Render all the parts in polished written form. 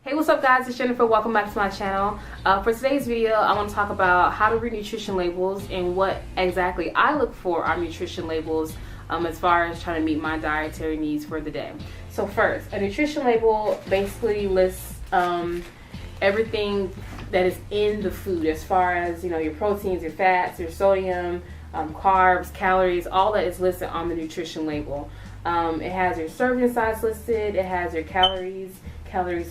Hey, what's up guys, it's Jennifer. Welcome back to my channel. For today's video, I want to talk about how to read nutrition labels and what exactly I look for on nutrition labels as far as trying to meet my dietary needs for the day. So first, a nutrition label basically lists everything that is in the food as far as, you know, your proteins, your fats, your sodium, carbs, calories, all that is listed on the nutrition label. It has your serving size listed, it has your calories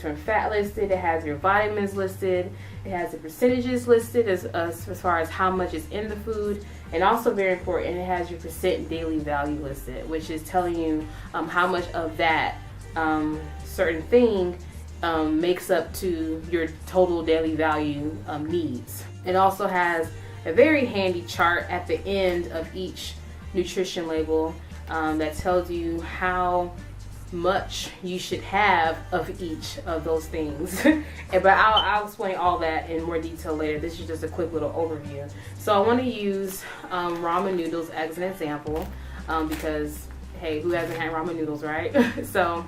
from fat listed, it has your vitamins listed, it has the percentages listed as far as how much is in the food, and also very important, it has your percent daily value listed, which is telling you how much of that certain thing makes up to your total daily value needs. It also has a very handy chart at the end of each nutrition label that tells you how much you should have of each of those things. But I'll explain all that in more detail later. This is just a quick little overview. So I want to use ramen noodles as an example because, hey, who hasn't had ramen noodles, right? So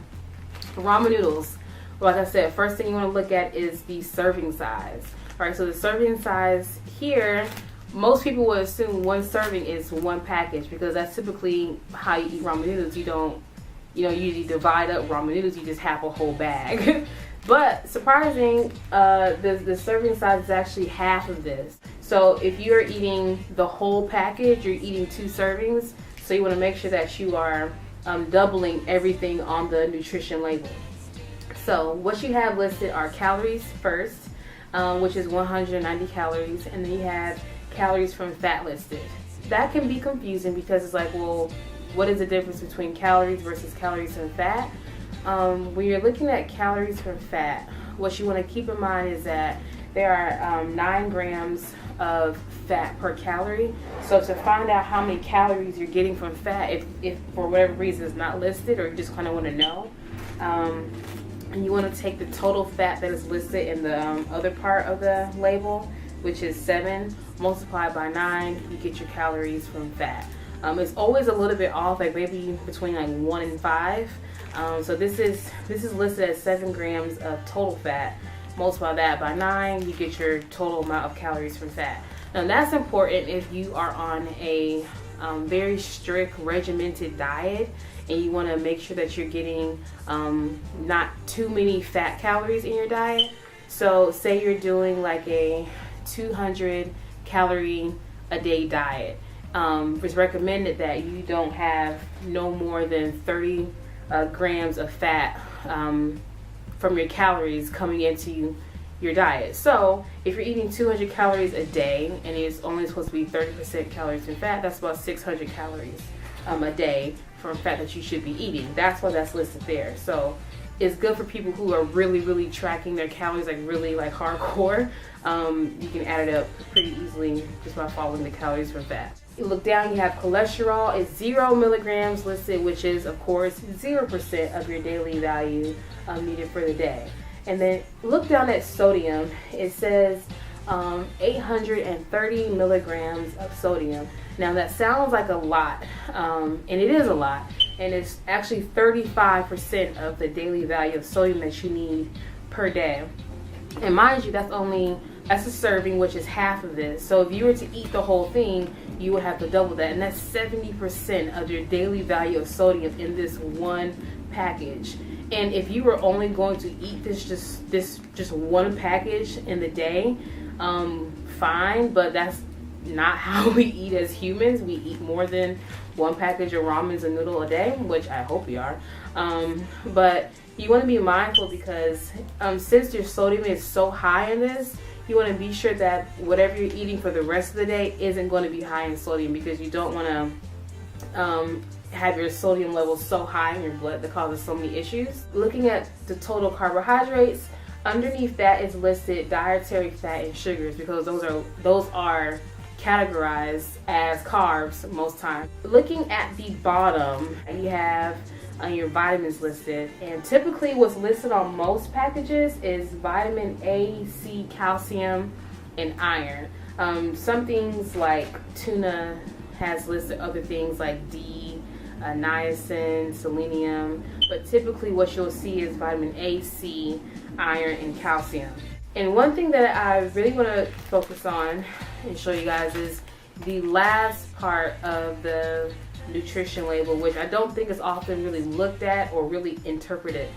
ramen noodles, like I said, first thing you want to look at is the serving size. All right, so the serving size here, most people would assume one serving is one package because that's typically how you eat ramen noodles. You don't, usually divide up ramen noodles, you just have a whole bag. But surprising, the serving size is actually half of this. So if you're eating the whole package, you're eating 2 servings. So you want to make sure that you are doubling everything on the nutrition label. So what you have listed are calories first, which is 190 calories, and then you have calories from fat listed. That can be confusing because it's like, well, what is the difference between calories versus calories from fat? When you're looking at calories from fat, what you want to keep in mind is that there are 9 grams of fat per calorie. So to find out how many calories you're getting from fat, if for whatever reason it's not listed or you just kind of want to know, and you want to take the total fat that is listed in the other part of the label, which is 7, multiplied by 9, you get your calories from fat. It's always a little bit off, like maybe between like 1 and 5. So this is listed as 7 grams of total fat. Multiply that by 9, you get your total amount of calories from fat. Now that's important if you are on a very strict regimented diet and you want to make sure that you're getting not too many fat calories in your diet. So say you're doing like a 200 calorie a day diet. It's recommended that you don't have no more than 30 grams of fat from your calories coming into your diet. So if you're eating 200 calories a day and it's only supposed to be 30% calories from fat, that's about 600 calories a day from fat that you should be eating. That's why that's listed there. So it's good for people who are really tracking their calories, like really like hardcore. You can add it up pretty easily just by following the calories from fat. You look down, you have cholesterol. It's 0 milligrams listed, which is of course 0% of your daily value needed for the day. And then look down at sodium. It says 830 milligrams of sodium. Now that sounds like a lot, and it is a lot, and it's actually 35% of the daily value of sodium that you need per day. And mind you, that's a serving, which is half of this. So if you were to eat the whole thing, you would have to double that, and that's 70% of your daily value of sodium in this one package. And if you were only going to eat this one package in the day, fine, but that's not how we eat as humans. We eat more than one package of ramens and noodle a day, which I hope we are. But you want to be mindful because since your sodium is so high in this, you want to be sure that whatever you're eating for the rest of the day isn't going to be high in sodium, because you don't want to have your sodium levels so high in your blood that causes so many issues. Looking at the total carbohydrates, underneath that is listed dietary fat and sugars, because those are categorized as carbs most times. Looking at the bottom, you have your vitamins listed, and typically what's listed on most packages is vitamin A, C, calcium, and iron. Some things like tuna has listed other things like D, niacin, selenium, but typically what you'll see is vitamin A, C, iron, and calcium. And one thing that I really want to focus on and show you guys is the last part of the nutrition label, which I don't think is often really looked at or really interpreted.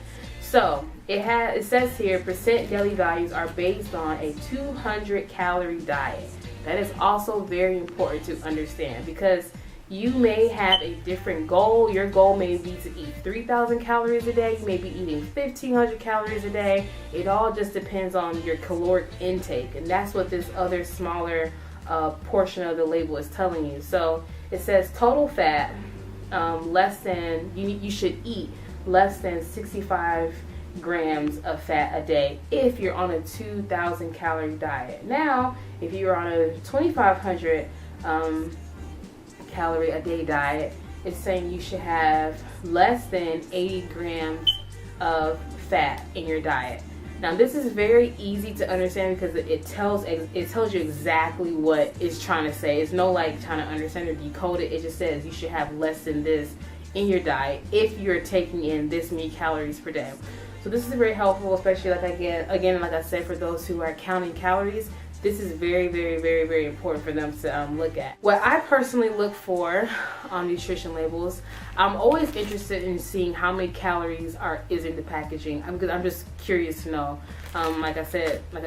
So it says here, percent daily values are based on a 200 calorie diet. That is also very important to understand, because you may have a different goal. Your goal may be to eat 3,000 calories a day. You may be eating 1,500 calories a day. It all just depends on your caloric intake, and that's what this other smaller portion of the label is telling you. So it says total fat, you should eat less than 65 grams of fat a day if you're on a 2,000 calorie diet. Now, if you're on a 2,500 calorie a day diet, it's saying you should have less than 80 grams of fat in your diet. Now, this is very easy to understand because it tells you exactly what it's trying to say. It's no like trying to understand or decode it. It just says you should have less than this in your diet if you're taking in this many calories per day. So this is very helpful, especially like I said, for those who are counting calories. This is very, very, very, very important for them to look at. What I personally look for on nutrition labels, I'm always interested in seeing how many calories is in the packaging. Because I'm just curious to know. Like I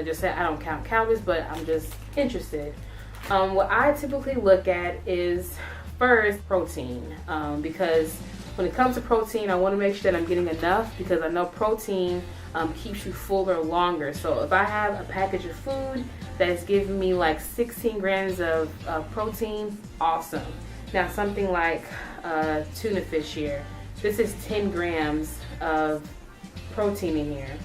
just said, I don't count calories, but I'm just interested. What I typically look at is first protein, because when it comes to protein, I want to make sure that I'm getting enough, because I know protein keeps you fuller longer. So if I have a package of food that's giving me like 16 grams of protein, awesome. Now something like tuna fish here, this is 10 grams of protein in here,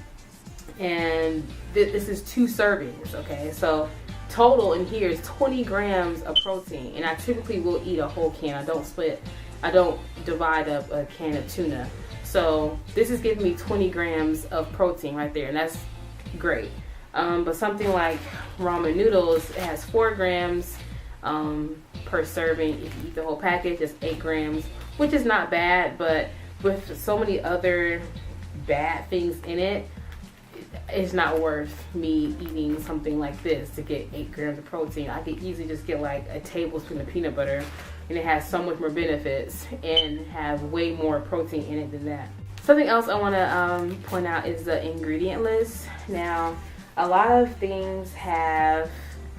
and this is 2 servings, okay? So total in here is 20 grams of protein, and I typically will eat a whole can. I don't divide up a can of tuna. So this is giving me 20 grams of protein right there, and that's great. But something like ramen noodles, it has 4 grams per serving. If you eat the whole package, it's 8 grams, which is not bad, but with so many other bad things in it, it's not worth me eating something like this to get 8 grams of protein. I could easily just get like a tablespoon of peanut butter, and it has so much more benefits and have way more protein in it than that. Something else I want to point out is the ingredient list. Now, a lot of things have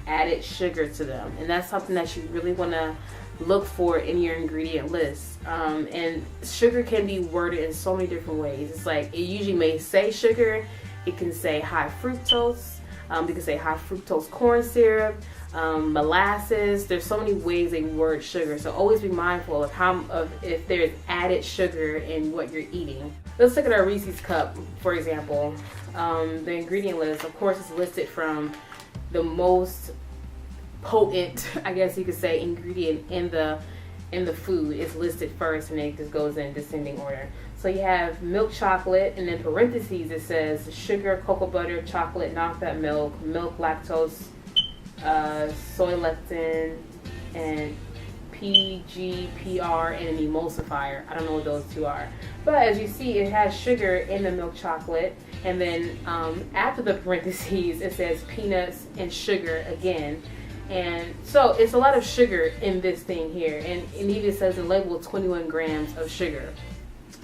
added sugar to them, and that's something that you really want to look for in your ingredient list. And sugar can be worded in so many different ways. It's like, it usually may say sugar, it can say high fructose, it can say high fructose corn syrup, molasses. There's so many ways they word sugar, so always be mindful of if there's added sugar in what you're eating. Let's look at our Reese's cup, for example. The ingredient list, of course, is listed from the most potent, I guess you could say, ingredient in the food is listed first, and it just goes in descending order. So you have milk chocolate, and in parentheses it says sugar, cocoa butter, chocolate, non-fat milk, milk lactose, soy lecithin, and PGPR, and an emulsifier. I don't know what those 2 are. But as you see, it has sugar in the milk chocolate, and then after the parentheses it says peanuts and sugar again. And so it's a lot of sugar in this thing here, and it even says in the label 21 grams of sugar.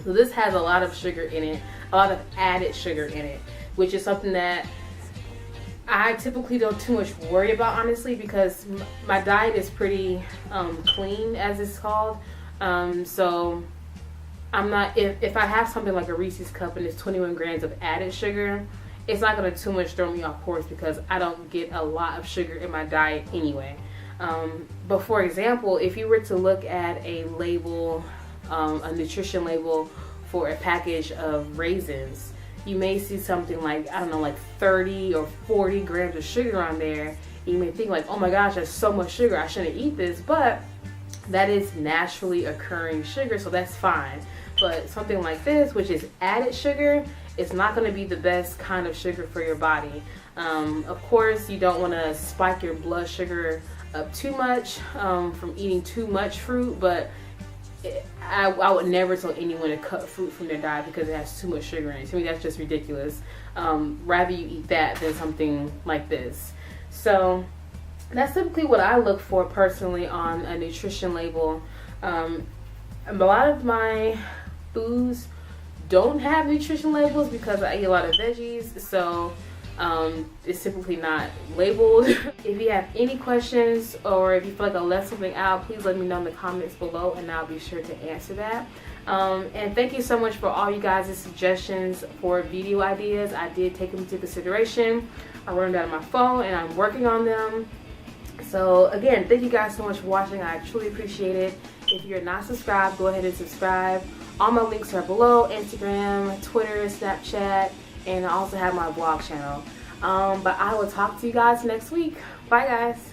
So this has a lot of sugar in it, a lot of added sugar in it, which is something that I typically don't too much worry about, honestly, because my diet is pretty clean, as it's called. So I'm not, if I have something like a Reese's cup and it's 21 grams of added sugar, it's not going to too much throw me off course, because I don't get a lot of sugar in my diet anyway. But for example, if you were to look at a label, a nutrition label for a package of raisins, you may see something like, I don't know, like 30 or 40 grams of sugar on there. You may think like, oh my gosh, that's so much sugar, I shouldn't eat this. But that is naturally occurring sugar, so that's fine. But something like this, which is added sugar, it's not going to be the best kind of sugar for your body. Of course, you don't want to spike your blood sugar up too much from eating too much fruit, but I would never tell anyone to cut fruit from their diet because it has too much sugar in it. To me, that's just ridiculous. Rather you eat that than something like this. So that's typically what I look for personally on a nutrition label. A lot of my foods don't have nutrition labels because I eat a lot of veggies, so it's typically not labeled. If you have any questions or if you feel like I left something out, please let me know in the comments below and I'll be sure to answer that. And thank you so much for all you guys' suggestions for video ideas. I did take them into consideration. I wrote them down on my phone and I'm working on them. So again, thank you guys so much for watching. I truly appreciate it. If you're not subscribed, go ahead and subscribe. All my links are below: Instagram, Twitter, Snapchat, and I also have my vlog channel. But I will talk to you guys next week. Bye guys.